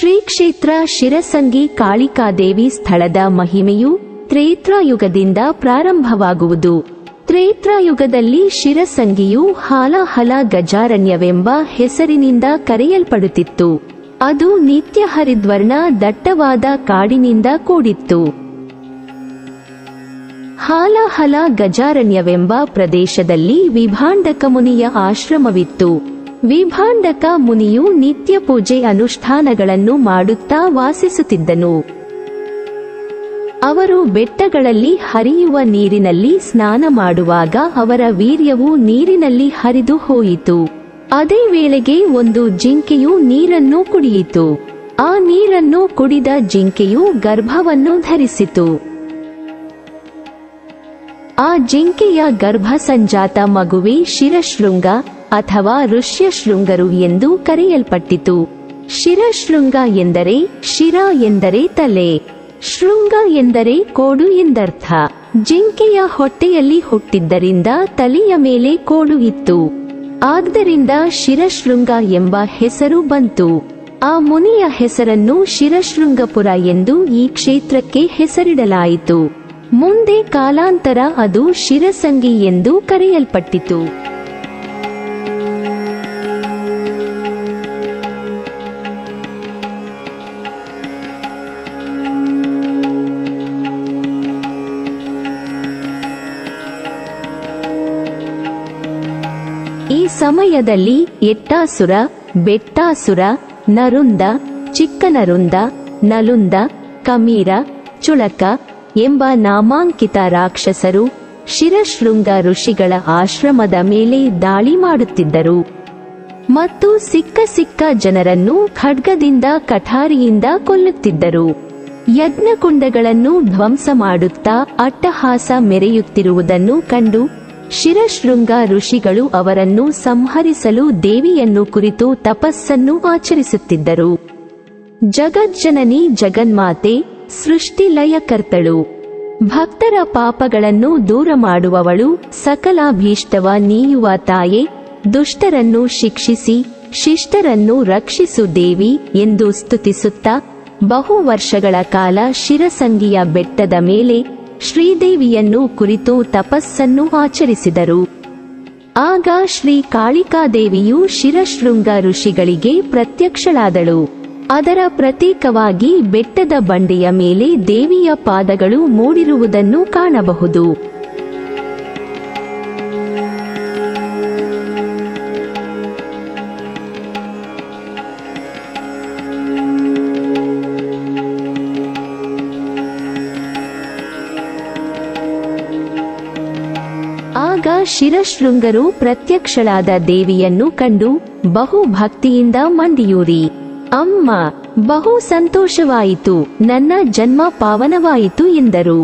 ಶ್ರೀ ಕ್ಷೇತ್ರ ಶಿರಸಂಗಿ ಕಾಳಿಕಾದೇವಿ ಸ್ಥಳದ ಮಹಿಮೆಯು ತ್ರೇತಾಯುಗದಿಂದ ಪ್ರಾರಂಭವಾಗುವುದು. ತ್ರೇತಾಯುಗದಲ್ಲಿ ಶಿರಸಂಗಿಯು ಹಾಲಾಹಲ ಗಜಾರಣ್ಯವೆಂಬ ಹೆಸರಿನಿಂದ ಕರೆಯಲ್ಪಡುತ್ತಿತ್ತು. ಅದು ನಿತ್ಯ ಹರಿದ್ವರ್ಣ ದಟ್ಟವಾದ ಕಾಡಿನಿಂದ ಕೂಡಿತ್ತು. ಹಾಲಾಹಲ ಗಜಾರಣ್ಯವೆಂಬ ಪ್ರದೇಶದಲ್ಲಿ ವಿಭಾಂಡಕ ಮುನಿಯ ಆಶ್ರಮವಿತ್ತು. ವಿಭಾಂಡಕ ಮುನಿಯು ನಿತ್ಯ ಪೂಜೆ ಅನುಷ್ಠಾನಗಳನ್ನು ಮಾಡುತ್ತಾ ವಾಸಿಸುತ್ತಿದ್ದನು. ಅವರು ಬೆಟ್ಟಗಳಲ್ಲಿ ಹರಿಯುವ ನೀರಿನಲ್ಲಿ ಸ್ನಾನ ಮಾಡುವಾಗ ಅವರ ವೀರ್ಯವು ನೀರಿನಲ್ಲಿ ಹರಿದು ಹೋಯಿತು. ಅದೇ ವೇಳೆಗೆ ಒಂದು ಜಿಂಕೆಯು ನೀರನ್ನು ಕುಡಿಯಿತು. ಆ ನೀರನ್ನು ಕುಡಿದ ಜಿಂಕೆಯು ಗರ್ಭವನ್ನು ಧರಿಸಿತು. ಆ ಜಿಂಕೆಯ ಗರ್ಭಸಂಜಾತ ಮಗುವೆ ಶಿರಶೃಂಗ ಅಥವಾ ಋಷ್ಯಶೃಂಗರು ಎಂದು ಕರೆಯಲ್ಪಟ್ಟಿತು. ಶಿರಶೃಂಗ ಎಂದರೆ ಶಿರ ಎಂದರೆ ತಲೆ, ಶೃಂಗ ಎಂದರೆ ಕೋಡು ಎಂದರ್ಥ. ಜಿಂಕೆಯ ಹೊಟ್ಟೆಯಲ್ಲಿ ಹುಟ್ಟಿದ್ದರಿಂದ ತಲೆಯ ಮೇಲೆ ಕೋಡು ಇತ್ತು. ಆದ್ದರಿಂದ ಶಿರಶೃಂಗ ಎಂಬ ಹೆಸರು ಬಂತು. ಆ ಮುನಿಯ ಹೆಸರನ್ನು ಶಿರಶೃಂಗಪುರ ಎಂದು ಈ ಕ್ಷೇತ್ರಕ್ಕೆ ಹೆಸರಿಡಲಾಯಿತು. ಮುಂದೆ ಕಾಲಾಂತರ ಅದು ಶಿರಸಂಗಿ ಎಂದು ಕರೆಯಲ್ಪಟ್ಟಿತು. ಈ ಸಮಯದಲ್ಲಿ ಎಟ್ಟಾಸುರ, ಬೆಟ್ಟಾಸುರ, ನರುಂದ, ಚಿಕ್ಕನರುಂದ, ನಲುಂದ, ಕಮೀರ, ಚುಳಕ ಎಂಬ ನಾಮಾಂಕಿತ ರಾಕ್ಷಸರು ಶಿರಶೃಂಗ ಋಷಿಗಳ ಆಶ್ರಮದ ಮೇಲೆ ದಾಳಿ ಮಾಡುತ್ತಿದ್ದರು ಮತ್ತು ಸಿಕ್ಕ ಜನರನ್ನು ಖಡ್ಗದಿಂದ ಕಠಾರಿಯಿಂದ ಕೊಲ್ಲುತ್ತಿದ್ದರು. ಯಜ್ಞಕುಂಡಗಳನ್ನು ಧ್ವಂಸ ಮಾಡುತ್ತಾ ಅಟ್ಟಹಾಸ ಮೆರೆಯುತ್ತಿರುವುದನ್ನು ಕಂಡು ಶಿರಶೃಂಗ ಋಷಿಗಳು ಅವರನ್ನು ಸಂಹರಿಸಲು ದೇವಿಯನ್ನು ಕುರಿತು ತಪಸ್ಸನ್ನು ಆಚರಿಸುತ್ತಿದ್ದರು. ಜಗಜ್ಜನನಿ ಜಗನ್ಮಾತೆ, ಸೃಷ್ಟಿ ಲಯಕರ್ತಳು, ಭಕ್ತರ ಪಾಪಗಳನ್ನು ದೂರ ಮಾಡುವವಳು, ಸಕಲಾಭೀಷ್ಟವ ನೀಯುವ ತಾಯೆ, ದುಷ್ಟರನ್ನು ಶಿಕ್ಷಿಸಿ ಶಿಷ್ಟರನ್ನು ರಕ್ಷಿಸು ದೇವಿ ಎಂದು ಸ್ತುತಿಸುತ್ತಾ ಬಹು ವರ್ಷಗಳ ಕಾಲ ಶಿರಸಂಗಿಯ ಬೆಟ್ಟದ ಮೇಲೆ ಶ್ರೀದೇವಿಯನ್ನು ಕುರಿತು ತಪಸ್ಸನ್ನು ಆಚರಿಸಿದರು. ಆಗ ಶ್ರೀ ಕಾಳಿಕಾದೇವಿಯು ಶಿರಶೃಂಗ ಋಷಿಗಳಿಗೆ ಪ್ರತ್ಯಕ್ಷಳಾದಳು. ಅದರ ಪ್ರತೀಕವಾಗಿ ಬೆಟ್ಟದ ಬಂಡೆಯ ಮೇಲೆ ದೇವಿಯ ಪಾದಗಳು ಮೂಡಿರುವುದನ್ನು ಕಾಣಬಹುದು. ಆಗ ಶಿರಶೃಂಗರು ಪ್ರತ್ಯಕ್ಷಳಾದ ದೇವಿಯನ್ನು ಕಂಡು ಬಹು ಭಕ್ತಿಯಿಂದ ಮಂಡಿಯೂರಿ, ಅಮ್ಮ, ಬಹು ಸಂತೋಷವಾಯಿತು, ನನ್ನ ಜನ್ಮ ಪಾವನವಾಯಿತು ಎಂದರು.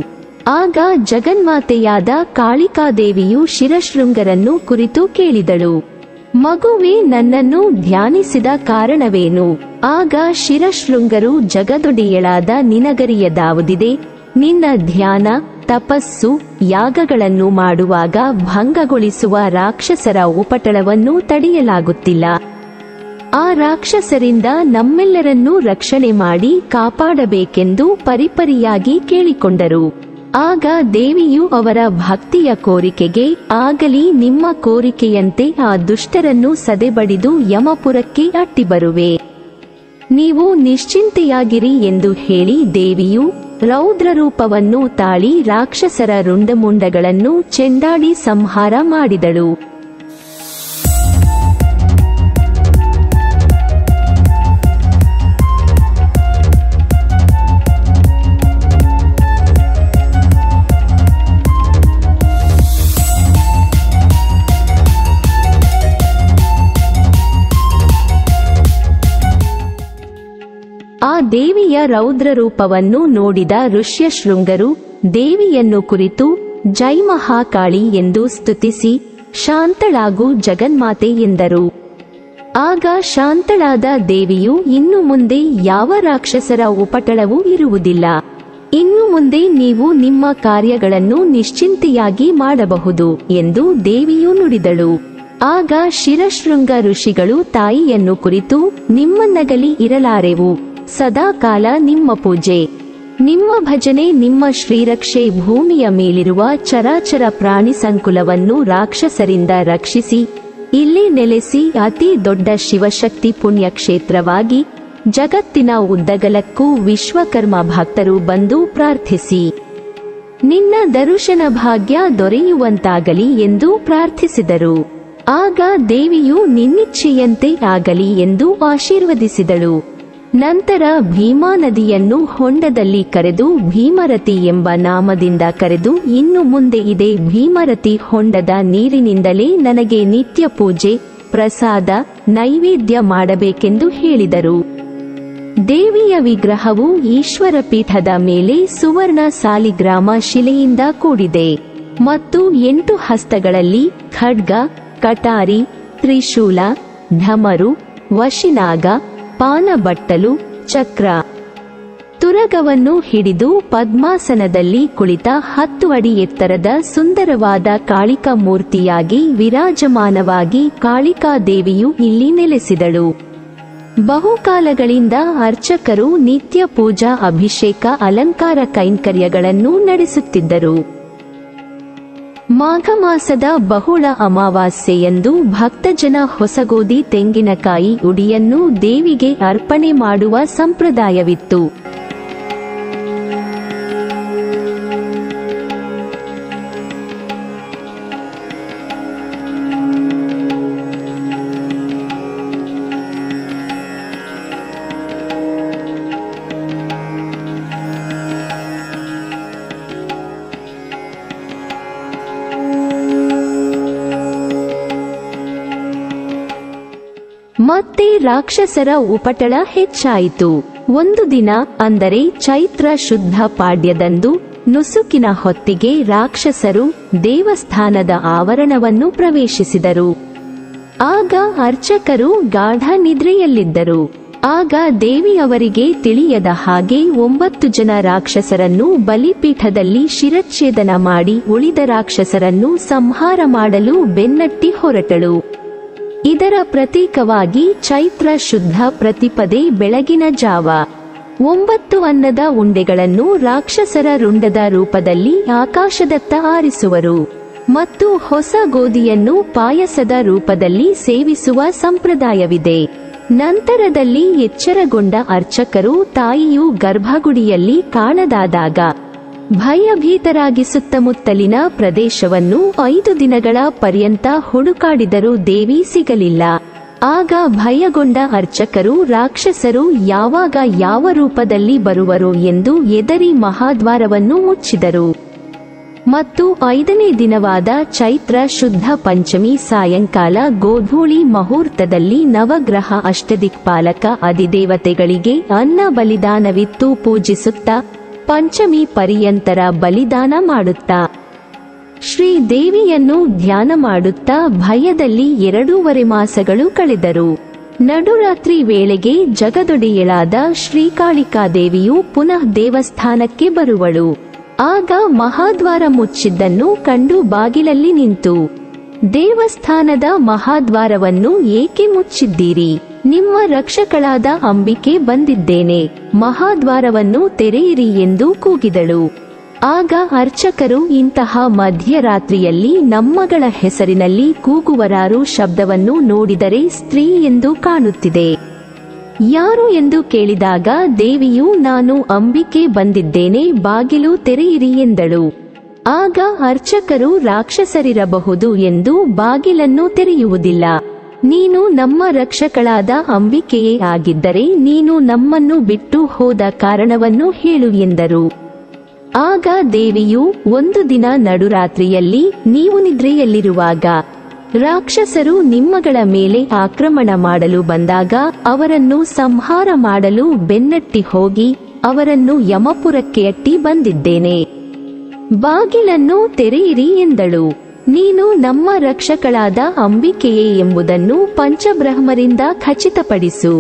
ಆಗ ಜಗನ್ಮಾತೆಯಾದ ಕಾಳಿಕಾದೇವಿಯು ಶಿರಶೃಂಗರನ್ನು ಕುರಿತು ಕೇಳಿದಳು, ಮಗುವೇ, ನನ್ನನ್ನು ಧ್ಯಾನಿಸಿದ ಕಾರಣವೇನು? ಆಗ ಶಿರಶೃಂಗರು, ಜಗದೊಡೆಯಳಾದ ನಿನಗರಿಯದಾವುದಿದೆ? ನಿನ್ನ ಧ್ಯಾನ, ತಪಸ್ಸು, ಯಾಗಗಳನ್ನು ಮಾಡುವಾಗ ಭಂಗಗೊಳಿಸುವ ರಾಕ್ಷಸರ ಉಪಟಳವನ್ನು ತಡೆಯಲಾಗುತ್ತಿಲ್ಲ. ಆ ರಾಕ್ಷಸರಿಂದ ನಮ್ಮೆಲ್ಲರನ್ನೂ ರಕ್ಷಣೆ ಮಾಡಿ ಕಾಪಾಡಬೇಕೆಂದು ಪರಿಪರಿಯಾಗಿ ಕೇಳಿಕೊಂಡರು. ಆಗ ದೇವಿಯು ಅವರ ಭಕ್ತಿಯ ಕೋರಿಕೆಗೆ, ಆಗಲಿ, ನಿಮ್ಮ ಕೋರಿಕೆಯಂತೆ ಆ ದುಷ್ಟರನ್ನು ಸದೆಬಡಿದು ಯಮಪುರಕ್ಕೆ ಅಟ್ಟಿಬರುವೆ, ನೀವು ನಿಶ್ಚಿಂತೆಯಾಗಿರಿ ಎಂದು ಹೇಳಿ ದೇವಿಯು ರೌದ್ರರೂಪವನ್ನು ತಾಳಿ ರಾಕ್ಷಸರ ರುಂಡಮುಂಡಗಳನ್ನು ಚೆಂಡಾಡಿ ಸಂಹಾರ ಮಾಡಿದಳು. ಆ ದೇವಿಯ ರೌದ್ರರೂಪವನ್ನು ನೋಡಿದ ಋಷ್ಯಶೃಂಗರು ದೇವಿಯನ್ನು ಕುರಿತು ಜೈ ಮಹಾಕಾಳಿ ಎಂದು ಸ್ತುತಿಸಿ, ಶಾಂತಳಾಗು ಜಗನ್ಮಾತೆ ಎಂದರು. ಆಗ ಶಾಂತಳಾದ ದೇವಿಯು, ಇನ್ನು ಮುಂದೆ ಯಾವ ರಾಕ್ಷಸರ ಉಪಟಳವೂ ಇರುವುದಿಲ್ಲ. ಇನ್ನು ಮುಂದೆ ನೀವು ನಿಮ್ಮ ಕಾರ್ಯಗಳನ್ನು ನಿಶ್ಚಿಂತೆಯಾಗಿ ಮಾಡಬಹುದು ಎಂದು ದೇವಿಯು ನುಡಿದಳು. ಆಗ ಶಿರಶೃಂಗ ಋಷಿಗಳು ತಾಯಿಯನ್ನು ಕುರಿತು, ನಿಮ್ಮನ್ನಗಲಿ ಇರಲಾರೆವು, ಸದಾಕಾಲ ನಿಮ್ಮ ಪೂಜೆ, ನಿಮ್ಮ ಭಜನೆ, ನಿಮ್ಮ ಶ್ರೀರಕ್ಷೆ ಭೂಮಿಯ ಮೇಲಿರುವ ಚರಾಚರ ಪ್ರಾಣಿ ಸಂಕುಲವನ್ನು ರಾಕ್ಷಸರಿಂದ ರಕ್ಷಿಸಿ ಇಲ್ಲಿ ನೆಲೆಸಿ ಅತಿ ದೊಡ್ಡ ಶಿವಶಕ್ತಿ ಪುಣ್ಯಕ್ಷೇತ್ರವಾಗಿ ಜಗತ್ತಿನ ಉದ್ದಗಲಕ್ಕೂ ವಿಶ್ವಕರ್ಮ ಭಕ್ತರು ಬಂದು ಪ್ರಾರ್ಥಿಸಿ ನಿನ್ನ ದರ್ಶನ ಭಾಗ್ಯ ದೊರೆಯುವಂತಾಗಲಿ ಎಂದು ಪ್ರಾರ್ಥಿಸಿದರು. ಆಗ ದೇವಿಯು ನಿನ್ನಿಚ್ಛೆಯಂತೆ ಆಗಲಿ ಎಂದು ಆಶೀರ್ವದಿಸಿದಳು. ನಂತರ ಭೀಮಾ ನದಿಯನ್ನು ಹೊಂಡದಲ್ಲಿ ಕರೆದು ಭೀಮರತಿ ಎಂಬ ನಾಮದಿಂದ ಕರೆದು ಇನ್ನು ಮುಂದೆ ಇದೇ ಭೀಮರತಿ ಹೊಂಡದ ನೀರಿನಿಂದಲೇ ನನಗೆ ನಿತ್ಯ ಪೂಜೆ, ಪ್ರಸಾದ, ನೈವೇದ್ಯ ಮಾಡಬೇಕೆಂದು ಹೇಳಿದರು. ದೇವಿಯ ವಿಗ್ರಹವು ಈಶ್ವರ ಪೀಠದ ಮೇಲೆ ಸುವರ್ಣ ಸಾಲಿಗ್ರಾಮ ಶಿಲೆಯಿಂದ ಕೂಡಿದೆ ಮತ್ತು 8 ಹಸ್ತಗಳಲ್ಲಿ ಖಡ್ಗ, ಕಟಾರಿ, ತ್ರಿಶೂಲ, ಢಮರು, ವಶಿನಾಗ, ಪಾನಬಟ್ಟಲು, ಚಕ್ರ, ತುರಗವನ್ನು ಹಿಡಿದು ಪದ್ಮಾಸನದಲ್ಲಿ ಕುಳಿತ 10 ಅಡಿ ಎತ್ತರದ ಸುಂದರವಾದ ಕಾಳಿಕಾ ಮೂರ್ತಿಯಾಗಿ ವಿರಾಜಮಾನವಾಗಿ ಕಾಳಿಕಾ ದೇವಿಯು ಇಲ್ಲಿ ನೆಲೆಸಿದಳು. ಬಹುಕಾಲಗಳಿಂದ ಅರ್ಚಕರು ನಿತ್ಯ ಪೂಜಾ, ಅಭಿಷೇಕ, ಅಲಂಕಾರ ಕೈಂಕರ್ಯಗಳನ್ನು ನಡೆಸುತ್ತಿದ್ದರು. ಮಾಘ ಮಾಸದ ಬಹುಳ ಅಮಾವಾಸ್ಯೆಯಂದು ಭಕ್ತಜನ ಹೊಸಗೋದಿ, ತೆಂಗಿನಕಾಯಿ ಉಡಿಯನ್ನು ದೇವಿಗೆ ಅರ್ಪಣೆ ಮಾಡುವ ಸಂಪ್ರದಾಯವಿತ್ತು. ಮತ್ತೆ ರಾಕ್ಷಸರ ಉಪಟಳ ಹೆಚ್ಚಾಯಿತು. ಒಂದು ದಿನ, ಅಂದರೆ ಚೈತ್ರ ಶುದ್ಧ ಪಾಡ್ಯದಂದು ನುಸುಕಿನ ಹೊತ್ತಿಗೆ ರಾಕ್ಷಸರು ದೇವಸ್ಥಾನದ ಆವರಣವನ್ನು ಪ್ರವೇಶಿಸಿದರು. ಆಗ ಅರ್ಚಕರು ಗಾಢ ನಿದ್ರೆಯಲ್ಲಿದ್ದರು. ಆಗ ದೇವಿ ಅವರಿಗೆ ತಿಳಿಯದ ಹಾಗೆ 9 ಜನ ರಾಕ್ಷಸರನ್ನು ಬಲಿಪೀಠದಲ್ಲಿ ಶಿರಚ್ಛೇದನ ಮಾಡಿ ಉಳಿದ ರಾಕ್ಷಸರನ್ನು ಸಂಹಾರ ಮಾಡಲು ಬೆನ್ನಟ್ಟಿ ಹೊರಟಳು. ಇದರ ಪ್ರತೀಕವಾಗಿ ಚೈತ್ರ ಶುದ್ಧ ಪ್ರತಿಪದೆ ಬೆಳಗಿನ ಜಾವ 9 ಅನ್ನದ ಉಂಡೆಗಳನ್ನು ರಾಕ್ಷಸರ ರುಂಡದ ರೂಪದಲ್ಲಿ ಆಕಾಶದತ್ತ ಆರಿಸುವರು ಮತ್ತು ಹೊಸ ಗೋಧಿಯನ್ನು ಪಾಯಸದ ರೂಪದಲ್ಲಿ ಸೇವಿಸುವ ಸಂಪ್ರದಾಯವಿದೆ. ನಂತರದಲ್ಲಿ ಎಚ್ಚರಗೊಂಡ ಅರ್ಚಕರು ತಾಯಿಯು ಗರ್ಭಗುಡಿಯಲ್ಲಿ ಕಾಣದಾದಾಗ ಭಯಭೀತರಾಗಿ ಸುತ್ತಮುತ್ತಲಿನ ಪ್ರದೇಶವನ್ನು 5 ದಿನಗಳ ಪರ್ಯಂತ ಹುಡುಕಾಡಿದರೂ ದೇವಿ ಸಿಗಲಿಲ್ಲ. ಆಗ ಭಯಗೊಂಡ ಅರ್ಚಕರು ರಾಕ್ಷಸರು ಯಾವಾಗ ಯಾವ ರೂಪದಲ್ಲಿ ಬರುವರು ಎಂದು ಎದರಿ ಮಹಾದ್ವಾರವನ್ನು ಮುಚ್ಚಿದರು. ಮತ್ತು 5ನೇ ದಿನವಾದ ಚೈತ್ರ ಶುದ್ಧ ಪಂಚಮಿ ಸಾಯಂಕಾಲ ಗೋಧೂಳಿ ಮುಹೂರ್ತದಲ್ಲಿ ನವಗ್ರಹ, ಅಷ್ಟದಿಕ್ಪಾಲಕ, ಅಧಿದೇವತೆಗಳಿಗೆ ಅನ್ನ ಬಲಿದಾನವಿತ್ತು ಪೂಜಿಸುತ್ತಾ ಪಂಚಮಿ ಪರ್ಯಂತರ ಬಲಿದಾನ ಮಾಡುತ್ತಾ ಶ್ರೀದೇವಿಯನ್ನು ಧ್ಯಾನ ಮಾಡುತ್ತಾ ಭಯದಲ್ಲಿ 2.5 ಮಾಸಗಳು ಕಳೆದರು. ನಡುರಾತ್ರಿ ವೇಳೆಗೆ ಜಗದೊಡೆಯಳಾದ ಶ್ರೀಕಾಳಿಕಾದೇವಿಯು ಪುನಃ ದೇವಸ್ಥಾನಕ್ಕೆ ಬರುವಳು. ಆಗ ಮಹಾದ್ವಾರ ಮುಚ್ಚಿದ್ದನ್ನು ಕಂಡು ಬಾಗಿಲಲ್ಲಿ ನಿಂತು, ದೇವಸ್ಥಾನದ ಮಹಾದ್ವಾರವನ್ನು ಏಕೆ ಮುಚ್ಚಿದ್ದೀರಿ? ನಿಮ್ಮ ರಕ್ಷಕಳಾದ ಅಂಬಿಕೆ ಬಂದಿದ್ದೇನೆ, ಮಹಾದ್ವಾರವನ್ನು ತೆರೆಯಿರಿ ಎಂದು ಕೂಗಿದಳು. ಆಗ ಅರ್ಚಕರು, ಇಂತಹ ಮಧ್ಯರಾತ್ರಿಯಲ್ಲಿ ನಮ್ಮಗಳ ಹೆಸರಿನಲ್ಲಿ ಕೂಗುವರಾರು? ಶಬ್ದವನ್ನು ನೋಡಿದರೆ ಸ್ತ್ರೀ ಎಂದು ಕಾಣುತ್ತಿದೆ, ಯಾರು ಎಂದು ಕೇಳಿದಾಗ ದೇವಿಯು, ನಾನು ಅಂಬಿಕೆ ಬಂದಿದ್ದೇನೆ, ಬಾಗಿಲು ತೆರೆಯಿರಿ ಎಂದಳು. ಆಗ ಅರ್ಚಕರು, ರಾಕ್ಷಸರಿರಬಹುದು ಎಂದು ಬಾಗಿಲನ್ನು ತೆರೆಯುವುದಿಲ್ಲ, ನೀನು ನಮ್ಮ ರಕ್ಷಕಳಾದ ಅಂಬಿಕೆಯೇ ಆಗಿದ್ದರೆ ನೀನು ನಮ್ಮನ್ನು ಬಿಟ್ಟು ಹೋದ ಕಾರಣವನ್ನು ಹೇಳು ಎಂದರು. ಆಗ ದೇವಿಯು, ಒಂದು ದಿನ ನಡುರಾತ್ರಿಯಲ್ಲಿ ನೀವು ನಿದ್ರೆಯಲ್ಲಿರುವಾಗ ರಾಕ್ಷಸರು ನಿಮ್ಮಗಳ ಮೇಲೆ ಆಕ್ರಮಣ ಮಾಡಲು ಬಂದಾಗ ಅವರನ್ನು ಸಂಹಾರ ಮಾಡಲು ಬೆನ್ನಟ್ಟಿ ಹೋಗಿ ಅವರನ್ನು ಯಮಪುರಕ್ಕೆ ಅಟ್ಟಿ ಬಂದಿದ್ದೇನೆ, ಬಾಗಿಲನ್ನು ತೆರೆಯಿರಿ ಎಂದಳು. ನೀನು ನಮ್ಮ ರಕ್ಷಕಳಾದ ಅಂಬಿಕೆಯೇ ಎಂಬುದನ್ನು ಪಂಚಬ್ರಹ್ಮರಿಂದ ಖಚಿತಪಡಿಸು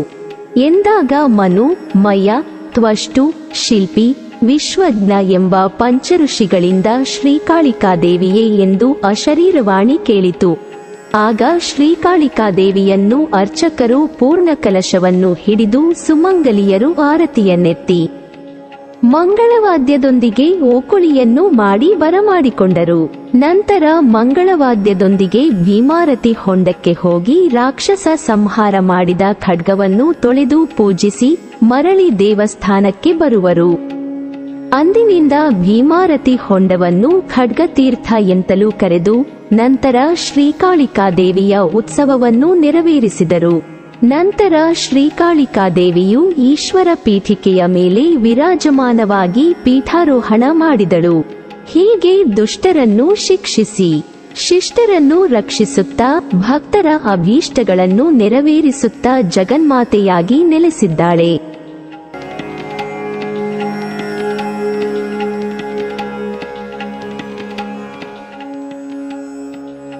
ಎಂದಾಗ ಮನು, ಮಯ, ತ್ವಷ್ಟು, ಶಿಲ್ಪಿ, ವಿಶ್ವಜ್ಞ ಎಂಬ ಪಂಚಋಷಿಗಳಿಂದ ಶ್ರೀಕಾಳಿಕಾದೇವಿಯೇ ಎಂದು ಅಶರೀರವಾಣಿ ಕೇಳಿತು. ಆಗ ಶ್ರೀಕಾಳಿಕಾದೇವಿಯನ್ನು ಅರ್ಚಕರು ಪೂರ್ಣ ಕಲಶವನ್ನು ಹಿಡಿದು ಸುಮಂಗಲಿಯರು ಆರತಿಯನ್ನೆತ್ತಿ ಮಂಗಳವಾದ್ಯದೊಂದಿಗೆ ಓಕುಳಿಯನ್ನು ಮಾಡಿ ಬರಮಾಡಿಕೊಂಡರು. ನಂತರ ಮಂಗಳವಾದ್ಯದೊಂದಿಗೆ ಭೀಮಾರತಿ ಹೊಂಡಕ್ಕೆ ಹೋಗಿ ರಾಕ್ಷಸ ಸಂಹಾರ ಮಾಡಿದ ಖಡ್ಗವನ್ನು ತೊಳೆದು ಪೂಜಿಸಿ ಮರಳಿ ದೇವಸ್ಥಾನಕ್ಕೆ ಬರುವರು. ಅಂದಿನಿಂದ ಭೀಮಾರತಿ ಹೊಂಡವನ್ನು ಖಡ್ಗತೀರ್ಥ ಎಂತಲೂ ಕರೆದು ನಂತರ ಶ್ರೀಕಾಳಿಕಾದೇವಿಯ ಉತ್ಸವವನ್ನು ನೆರವೇರಿಸಿದರು. ನಂತರ ಶ್ರೀಕಾಳಿಕಾದೇವಿಯು ಈಶ್ವರ ಪೀಠಿಕೆಯ ಮೇಲೆ ವಿರಾಜಮಾನವಾಗಿ ಪೀಠಾರೋಹಣ ಮಾಡಿದಳು. ಹೀಗೆ ದುಷ್ಟರನ್ನು ಶಿಕ್ಷಿಸಿ ಶಿಷ್ಟರನ್ನು ರಕ್ಷಿಸುತ್ತಾ ಭಕ್ತರ ಅಭೀಷ್ಟಗಳನ್ನು ನೆರವೇರಿಸುತ್ತಾ ಜಗನ್ಮಾತೆಯಾಗಿ ನೆಲೆಸಿದ್ದಾಳೆ.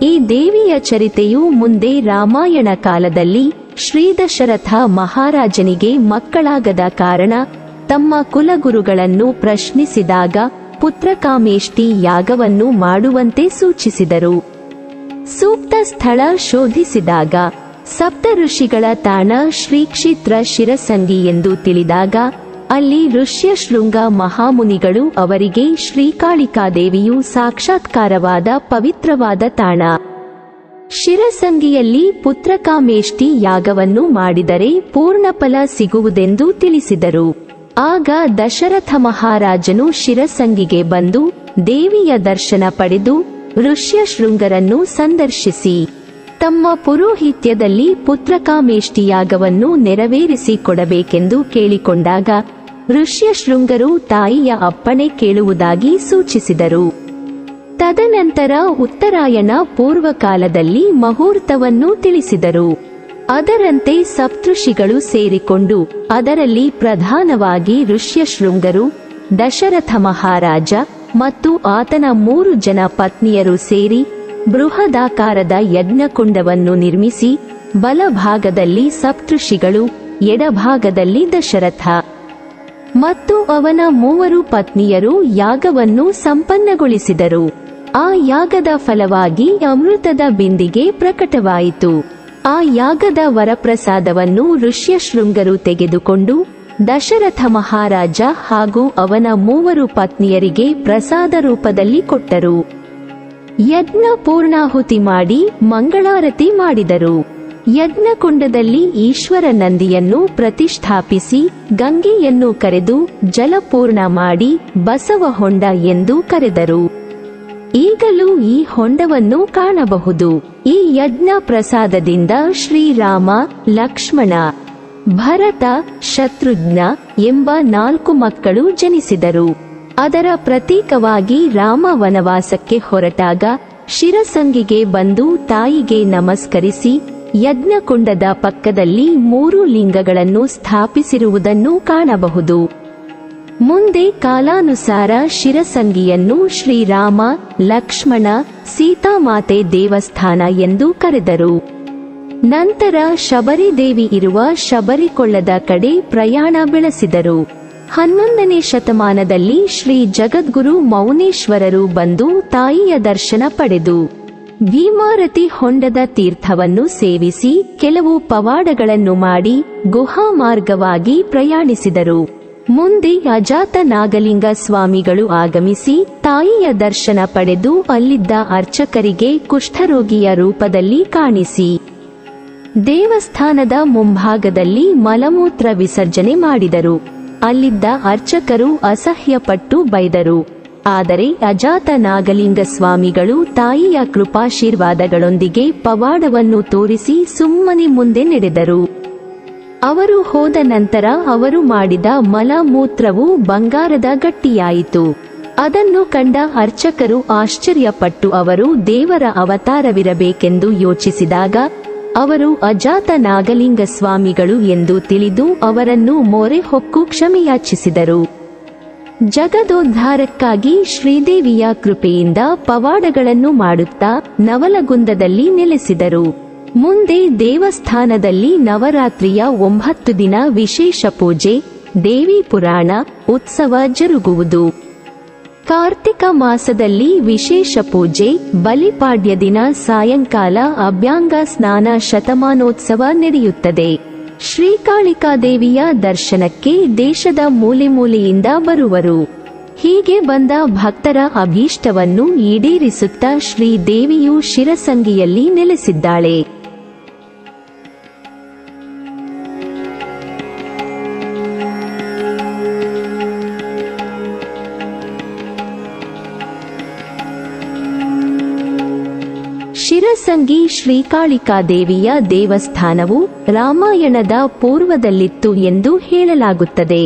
ಈ ದೇವಿಯ ಚರಿತೆಯು ಮುಂದೆ ರಾಮಾಯಣ ಕಾಲದಲ್ಲಿ ಶ್ರೀದಶರಥ ಮಹಾರಾಜನಿಗೆ ಮಕ್ಕಳಾಗದ ಕಾರಣ ತಮ್ಮ ಕುಲಗುರುಗಳನ್ನು ಪ್ರಶ್ನಿಸಿದಾಗ ಪುತ್ರಕಾಮೇಷ್ಟಿ ಯಾಗವನ್ನು ಮಾಡುವಂತೆ ಸೂಚಿಸಿದರು. ಸೂಕ್ತ ಸ್ಥಳ ಶೋಧಿಸಿದಾಗ ಸಪ್ತ ಋಷಿಗಳ ತಾಣ ಶ್ರೀಕ್ಷೇತ್ರ ಶಿರಸಂಗಿ ಎಂದು ತಿಳಿದಾಗ ಅಲ್ಲಿ ಋಷ್ಯಶೃಂಗ ಮಹಾಮುನಿಗಳು ಅವರಿಗೆ ಶ್ರೀಕಾಳಿಕಾದೇವಿಯು ಸಾಕ್ಷಾತ್ಕಾರವಾದ ಪವಿತ್ರವಾದ ತಾಣ ಶಿರಸಂಗಿಯಲ್ಲಿ ಪುತ್ರಕಾಮೇಷ್ಟಿ ಯಾಗವನ್ನು ಮಾಡಿದರೆ ಪೂರ್ಣಫಲ ಸಿಗುವುದೆಂದು ತಿಳಿಸಿದರು. ಆಗ ದಶರಥ ಮಹಾರಾಜನು ಶಿರಸಂಗಿಗೆ ಬಂದು ದೇವಿಯ ದರ್ಶನ ಪಡೆದು ಋಷ್ಯಶೃಂಗರನ್ನು ಸಂದರ್ಶಿಸಿ ತಮ್ಮ ಪುರೋಹಿತ್ಯದಲ್ಲಿ ಪುತ್ರಕಾಮೇಷ್ಟಿ ಯಾಗವನ್ನು ನೆರವೇರಿಸಿಕೊಡಬೇಕೆಂದು ಕೇಳಿಕೊಂಡಾಗ ಋಷ್ಯಶೃಂಗರು ತಾಯಿಯ ಅಪ್ಪಣೆ ಕೇಳುವುದಾಗಿ ಸೂಚಿಸಿದರು. ತದನಂತರ ಉತ್ತರಾಯಣ ಪೂರ್ವಕಾಲದಲ್ಲಿ ಮುಹೂರ್ತವನ್ನು ತಿಳಿಸಿದರು. ಅದರಂತೆ ಸಪ್ತಋಷಿಗಳು ಸೇರಿಕೊಂಡು ಅದರಲ್ಲಿ ಪ್ರಧಾನವಾಗಿ ಋಷ್ಯಶೃಂಗರು, ದಶರಥ ಮಹಾರಾಜ ಮತ್ತು ಆತನ 3 ಜನ ಪತ್ನಿಯರು ಸೇರಿ ಬೃಹದಾಕಾರದ ಯಜ್ಞಕುಂಡವನ್ನು ನಿರ್ಮಿಸಿ ಬಲಭಾಗದಲ್ಲಿ ಸಪ್ತಋಷಿಗಳು, ಎಡಭಾಗದಲ್ಲಿ ದಶರಥ ಮತ್ತು ಅವನ 3 ಪತ್ನಿಯರು ಯಾಗವನ್ನು ಸಂಪನ್ನಗೊಳಿಸಿದರು. ಆ ಯಾಗದ ಫಲವಾಗಿ ಅಮೃತದ ಬಿಂದಿಗೆ ಪ್ರಕಟವಾಯಿತು. ಆ ಯಾಗದ ವರಪ್ರಸಾದವನ್ನು ಋಷ್ಯಶೃಂಗರು ತೆಗೆದುಕೊಂಡು ದಶರಥ ಮಹಾರಾಜ ಹಾಗೂ ಅವನ 3 ಪತ್ನಿಯರಿಗೆ ಪ್ರಸಾದ ರೂಪದಲ್ಲಿ ಕೊಟ್ಟರು. ಯಜ್ಞ ಪೂರ್ಣಾಹುತಿ ಮಾಡಿ ಮಂಗಳಾರತಿ ಮಾಡಿದರು. ಯಜ್ಞಕುಂಡದಲ್ಲಿ ಈಶ್ವರ ನಂದಿಯನ್ನು ಪ್ರತಿಷ್ಠಾಪಿಸಿ ಗಂಗೆಯನ್ನು ಕರೆದು ಜಲಪೂರ್ಣ ಮಾಡಿ ಬಸವ ಹೊಂಡ ಎಂದು ಕರೆದರು. ಈಗಲೂ ಈ ಹೊಂಡವನ್ನು ಕಾಣಬಹುದು. ಈ ಯಜ್ಞ ಪ್ರಸಾದದಿಂದ ಶ್ರೀರಾಮ, ಲಕ್ಷ್ಮಣ, ಭರತ, ಶತ್ರುಘ್ನ ಎಂಬ 4 ಮಕ್ಕಳು ಜನಿಸಿದರು. ಅದರ ಪ್ರತೀಕವಾಗಿ ರಾಮ ವನವಾಸಕ್ಕೆ ಹೊರಟಾಗ ಶಿರಸಂಗಿಗೆ ಬಂದು ತಾಯಿಗೆ ನಮಸ್ಕರಿಸಿ ಯಜ್ಞಕುಂಡದ ಪಕ್ಕದಲ್ಲಿ 3 ಲಿಂಗಗಳನ್ನು ಸ್ಥಾಪಿಸಿರುವುದನ್ನು ಕಾಣಬಹುದು. ಮುಂದೆ ಕಾಲಾನುಸಾರ ಶಿರಸಂಗಿಯನ್ನು ಶ್ರೀರಾಮ, ಲಕ್ಷ್ಮಣ, ಸೀತಾಮಾತೆ ದೇವಸ್ಥಾನ ಎಂದು ಕರೆದರು. ನಂತರ ಶಬರಿದೇವಿ ಇರುವ ಶಬರಿಕೊಳ್ಳದ ಕಡೆ ಪ್ರಯಾಣ ಬೆಳೆಸಿದರು. 11ನೇ ಶತಮಾನದಲ್ಲಿ ಶ್ರೀ ಜಗದ್ಗುರು ಮೌನೇಶ್ವರರು ಬಂದು ತಾಯಿಯ ದರ್ಶನ ಪಡೆದು ಭೀಮಾರತಿ ಹೊಂಡದ ತೀರ್ಥವನ್ನು ಸೇವಿಸಿ ಕೆಲವು ಪವಾಡಗಳನ್ನು ಮಾಡಿ ಗುಹಾ ಮಾರ್ಗವಾಗಿ ಪ್ರಯಾಣಿಸಿದರು. ಮುಂದೆ ಅಜಾತ ನಾಗಲಿಂಗ ಸ್ವಾಮಿಗಳು ಆಗಮಿಸಿ ತಾಯಿಯ ದರ್ಶನ ಪಡೆದು ಅಲ್ಲಿದ್ದ ಅರ್ಚಕರಿಗೆ ಕುಷ್ಠರೋಗಿಯ ರೂಪದಲ್ಲಿ ಕಾಣಿಸಿ ದೇವಸ್ಥಾನದ ಮುಂಭಾಗದಲ್ಲಿ ಮಲಮೂತ್ರ ವಿಸರ್ಜನೆ ಮಾಡಿದರು. ಅಲ್ಲಿದ್ದ ಅರ್ಚಕರು ಅಸಹ್ಯಪಟ್ಟು ಬೈದರು. ಆದರೆ ಅಜಾತ ನಾಗಲಿಂಗ ಸ್ವಾಮಿಗಳು ತಾಯಿಯ ಕೃಪಾಶೀರ್ವಾದಗಳೊಂದಿಗೆ ಪವಾಡವನ್ನು ತೋರಿಸಿ ಸುಮ್ಮನೆ ಮುಂದೆ ನಡೆದರು. ಅವರು ಹೋದ ನಂತರ ಅವರು ಮಾಡಿದ ಮಲಮೂತ್ರವು ಬಂಗಾರದ ಗಟ್ಟಿಯಾಯಿತು. ಅದನ್ನು ಕಂಡ ಅರ್ಚಕರು ಆಶ್ಚರ್ಯಪಟ್ಟು ಅವರು ದೇವರ ಅವತಾರವಿರಬೇಕೆಂದು ಯೋಚಿಸಿದಾಗ ಅವರು ಅಜಾತ ನಾಗಲಿಂಗ ಸ್ವಾಮಿಗಳು ಎಂದು ತಿಳಿದು ಅವರನ್ನು ಮೊರೆ ಹೊಕ್ಕು ಕ್ಷಮೆಯಾಚಿಸಿದರು. ಜಗದೋದ್ಧಾರಕ್ಕಾಗಿ ಶ್ರೀದೇವಿಯ ಕೃಪೆಯಿಂದ ಪವಾಡಗಳನ್ನು ಮಾಡುತ್ತಾ ನವಲಗುಂದದಲ್ಲಿ ನೆಲೆಸಿದರು. ಮುಂದೆ ದೇವಸ್ಥಾನದಲ್ಲಿ ನವರಾತ್ರಿಯ 9 ದಿನ ವಿಶೇಷ ಪೂಜೆ, ದೇವಿ ಪುರಾಣ, ಉತ್ಸವ ಜರುಗುವುದು. ಕಾರ್ತಿಕ ಮಾಸದಲ್ಲಿ ವಿಶೇಷ ಪೂಜೆ, ಬಲಿಪಾಡ್ಯ ದಿನ ಸಾಯಂಕಾಲ ಅಭ್ಯಂಗ ಸ್ನಾನ ಶತಮಾನೋತ್ಸವ ನಡೆಯುತ್ತದೆ. ಶ್ರೀಕಾಳಿಕಾದೇವಿಯ ದರ್ಶನಕ್ಕೆ ದೇಶದ ಮೂಲೆ ಮೂಲೆಯಿಂದ ಬರುವರು. ಹೀಗೆ ಬಂದ ಭಕ್ತರ ಅಭೀಷ್ಟವನ್ನು ಈಡೇರಿಸುತ್ತಾ ಶ್ರೀದೇವಿಯು ಶಿರಸಂಗಿಯಲ್ಲಿ ನೆಲೆಸಿದ್ದಾಳೆ. ಶಿರಸಂಗಿ ಶ್ರೀಕಾಳಿಕಾದೇವಿಯ ದೇವಸ್ಥಾನವು ರಾಮಾಯಣದ ಪೂರ್ವದಲ್ಲಿತ್ತು ಎಂದು ಹೇಳಲಾಗುತ್ತದೆ.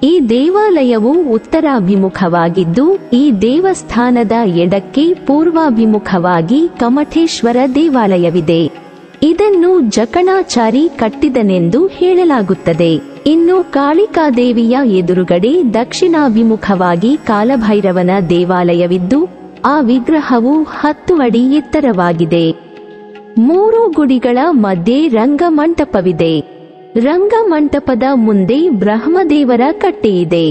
ಈ ದೇವಾಲಯವು ಉತ್ತರಾಭಿಮುಖವಾಗಿದ್ದು, ಈ ದೇವಸ್ಥಾನದ ಎಡಕ್ಕೆ ಪೂರ್ವಾಭಿಮುಖವಾಗಿ ಕಮಠೇಶ್ವರ ದೇವಾಲಯವಿದೆ. ಇದನ್ನು ಜಕಣಾಚಾರಿ ಕಟ್ಟಿದನೆಂದು ಹೇಳಲಾಗುತ್ತದೆ. ಇನ್ನು ಕಾಳಿಕಾದೇವಿಯ ಎದುರುಗಡೆ ದಕ್ಷಿಣಾಭಿಮುಖವಾಗಿ ಕಾಲಭೈರವನ ದೇವಾಲಯವಿದ್ದು, ಆ ವಿಗ್ರಹವು 10 ಅಡಿ ಎತ್ತರವಾಗಿದೆ. 3 ಗುಡಿಗಳ ಮಧ್ಯೆ ರಂಗಮಂಟಪವಿದೆ. ರಂಗಮಂಟಪದ ಮುಂದೆ ಬ್ರಹ್ಮದೇವರ ಕಟ್ಟೆಯಿದೆ.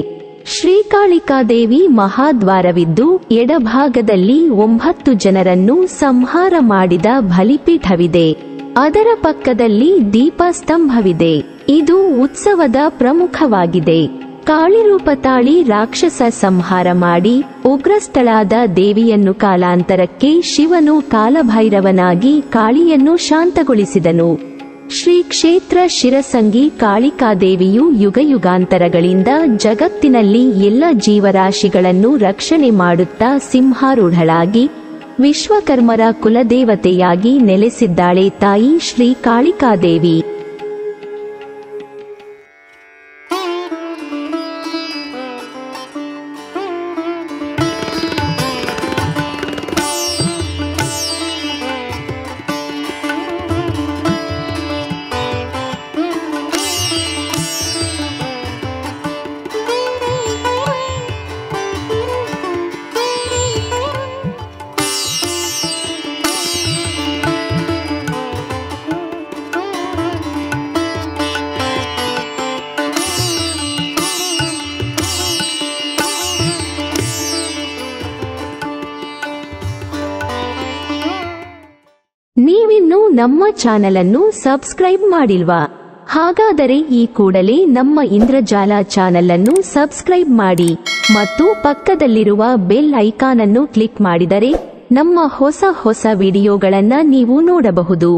ಶ್ರೀಕಾಳಿಕಾದೇವಿ ಮಹಾದ್ವಾರವಿದ್ದು, ಎಡಭಾಗದಲ್ಲಿ 9 ಜನರನ್ನು ಸಂಹಾರ ಮಾಡಿದ ಬಲಿಪೀಠವಿದೆ. ಅದರ ಪಕ್ಕದಲ್ಲಿ ದೀಪಸ್ತಂಭವಿದೆ. ಇದು ಉತ್ಸವದ ಪ್ರಮುಖವಾಗಿದೆ. ಕಾಳಿರೂಪ ತಾಳಿ ರಾಕ್ಷಸ ಸಂಹಾರ ಮಾಡಿ ಉಗ್ರಸ್ಥಳಾದ ದೇವಿಯನ್ನು ಕಾಲಾಂತರಕ್ಕೆ ಶಿವನು ಕಾಲಭೈರವನಾಗಿ ಕಾಳಿಯನ್ನು ಶಾಂತಗೊಳಿಸಿದನು. ಶ್ರೀ ಕ್ಷೇತ್ರ ಶಿರಸಂಗಿ ಕಾಳಿಕಾದೇವಿಯು ಯುಗಯುಗಾಂತರಗಳಿಂದ ಜಗತ್ತಿನಲ್ಲಿ ಎಲ್ಲ ಜೀವರಾಶಿಗಳನ್ನು ರಕ್ಷಣೆ ಮಾಡುತ್ತಾ ಸಿಂಹಾರೂಢಳಾಗಿ ವಿಶ್ವಕರ್ಮರ ಕುಲದೇವತೆಯಾಗಿ ನೆಲೆಸಿದ್ದಾಳೆ. ತಾಯಿ ಶ್ರೀ ಕಾಳಿಕಾದೇವಿ. ನೀವಿನ್ನೂ ನಮ್ಮ ಚಾನೆಲ್ ಅನ್ನು ಸಬ್ಸ್ಕ್ರೈಬ್ ಮಾಡಿಲ್ವಾ? ಹಾಗಾದರೆ ಈ ಕೂಡಲೇ ನಮ್ಮ ಇಂದ್ರಜಾಲ ಚಾನೆಲ್ ಅನ್ನು ಸಬ್ಸ್ಕ್ರೈಬ್ ಮಾಡಿ ಮತ್ತು ಪಕ್ಕದಲ್ಲಿರುವ ಬೆಲ್ ಐಕಾನ್ ಅನ್ನು ಕ್ಲಿಕ್ ಮಾಡಿದರೆ ನಮ್ಮ ಹೊಸ ವಿಡಿಯೋಗಳನ್ನು ನೀವು ನೋಡಬಹುದು.